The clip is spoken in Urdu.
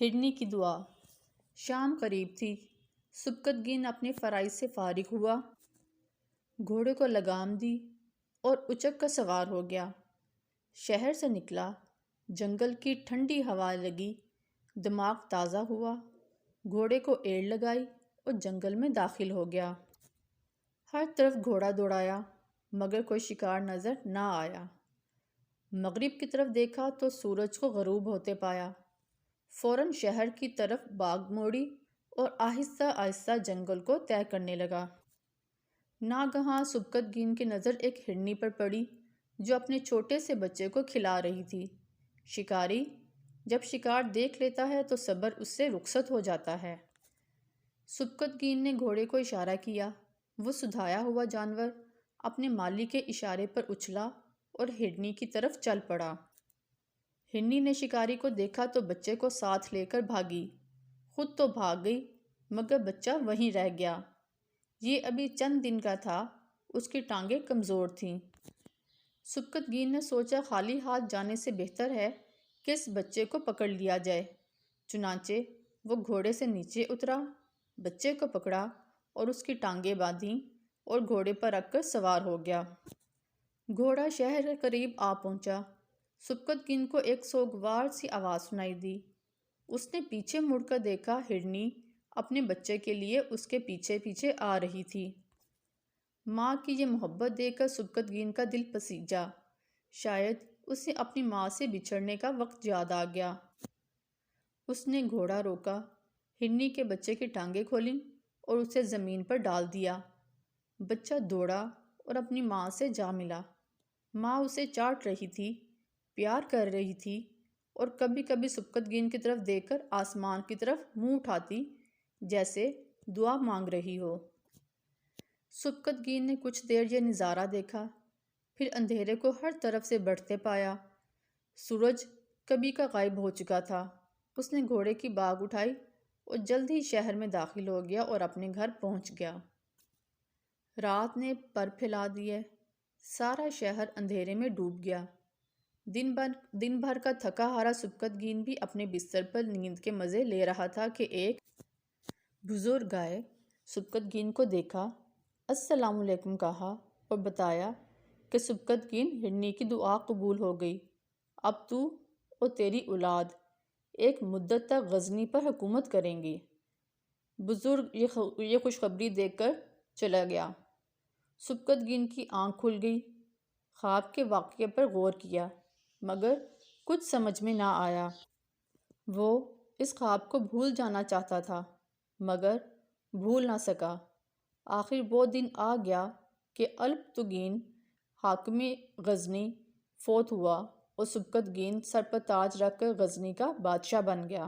ہرنی کی دعا۔ شام قریب تھی۔ سبکتگین اپنے فرائض سے فارغ ہوا، گھوڑے کو لگام دی اور اچک کر سوار ہو گیا۔ شہر سے نکلا، جنگل کی ٹھنڈی ہوا لگی، دماغ تازہ ہوا، گھوڑے کو ایڑ لگائی اور جنگل میں داخل ہو گیا۔ ہر طرف گھوڑا دوڑایا مگر کوئی شکار نظر نہ آیا۔ مغرب کی طرف دیکھا تو سورج کو غروب ہوتے پایا۔ فوراً شہر کی طرف باغ موڑی اور آہستہ آہستہ جنگل کو طے کرنے لگا۔ ناگہاں سبکتگین کی نظر ایک ہرنی پر پڑی جو اپنے چھوٹے سے بچے کو کھلا رہی تھی۔ شکاری جب شکار دیکھ لیتا ہے تو صبر اس سے رخصت ہو جاتا ہے۔ سبکتگین نے گھوڑے کو اشارہ کیا۔ وہ سدھایا ہوا جانور اپنے مالک کے اشارے پر اچھلا اور ہرنی کی طرف چل پڑا۔ ہرنی نے شکاری کو دیکھا تو بچے کو ساتھ لے کر بھاگی۔ خود تو بھاگ گئی مگر بچہ وہیں رہ گیا۔ یہ ابھی چند دن کا تھا، اس کی ٹانگیں کمزور تھیں۔ سبکتگین نے سوچا خالی ہاتھ جانے سے بہتر ہے کہ اس بچے کو پکڑ لیا جائے۔ چنانچہ وہ گھوڑے سے نیچے اترا، بچے کو پکڑا اور اس کی ٹانگیں باندھیں اور گھوڑے پر رکھ کر سوار ہو گیا۔ گھوڑا شہر کے قریب آ پہنچا۔ سبکتگین کو ایک سوگوار سی آواز سنائی دی۔ اس نے پیچھے مڑ کر دیکھا، ہرنی اپنے بچے کے لیے اس کے پیچھے پیچھے آ رہی تھی۔ ماں کی یہ محبت دیکھ کر سبکتگین کا دل پسیجا۔ شاید اسے اپنی ماں سے بچھڑنے کا وقت یاد آ گیا۔ اس نے گھوڑا روکا، ہرنی کے بچے کی ٹانگیں کھولیں اور اسے زمین پر ڈال دیا۔ بچہ دوڑا اور اپنی ماں سے جا ملا۔ ماں اسے چاٹ رہی تھی، پیار کر رہی تھی اور کبھی کبھی سبکتگین کی طرف دیکھ کر آسمان کی طرف منہ اٹھاتی جیسے دعا مانگ رہی ہو۔ سبکتگین نے کچھ دیر یہ نظارہ دیکھا، پھر اندھیرے کو ہر طرف سے بڑھتے پایا۔ سورج کبھی کا غائب ہو چکا تھا۔ اس نے گھوڑے کی باگ اٹھائی اور جلد ہی شہر میں داخل ہو گیا اور اپنے گھر پہنچ گیا۔ رات نے پر پھیلا دیے، سارا شہر اندھیرے میں ڈوب گیا۔ دن بھر کا تھکا ہارا سبکتگین بھی اپنے بستر پر نیند کے مزے لے رہا تھا کہ ایک بزرگ آئے، سبکتگین کو دیکھا، السلام علیکم کہا اور بتایا کہ سبکتگین، ہرنی کی دعا قبول ہو گئی، اب تو اور تیری اولاد ایک مدت تک غزنی پر حکومت کریں گی۔ بزرگ یہ خوشخبری دے کر چلا گیا۔ سبکتگین کی آنکھ کھل گئی۔ خواب کے واقعے پر غور کیا مگر کچھ سمجھ میں نہ آیا۔ وہ اس خواب کو بھول جانا چاہتا تھا مگر بھول نہ سکا۔ آخر وہ دن آ گیا کہ الپتگین حاکم غزنی فوت ہوا اور سبکتگین سر پر تاج رکھ کر غزنی کا بادشاہ بن گیا۔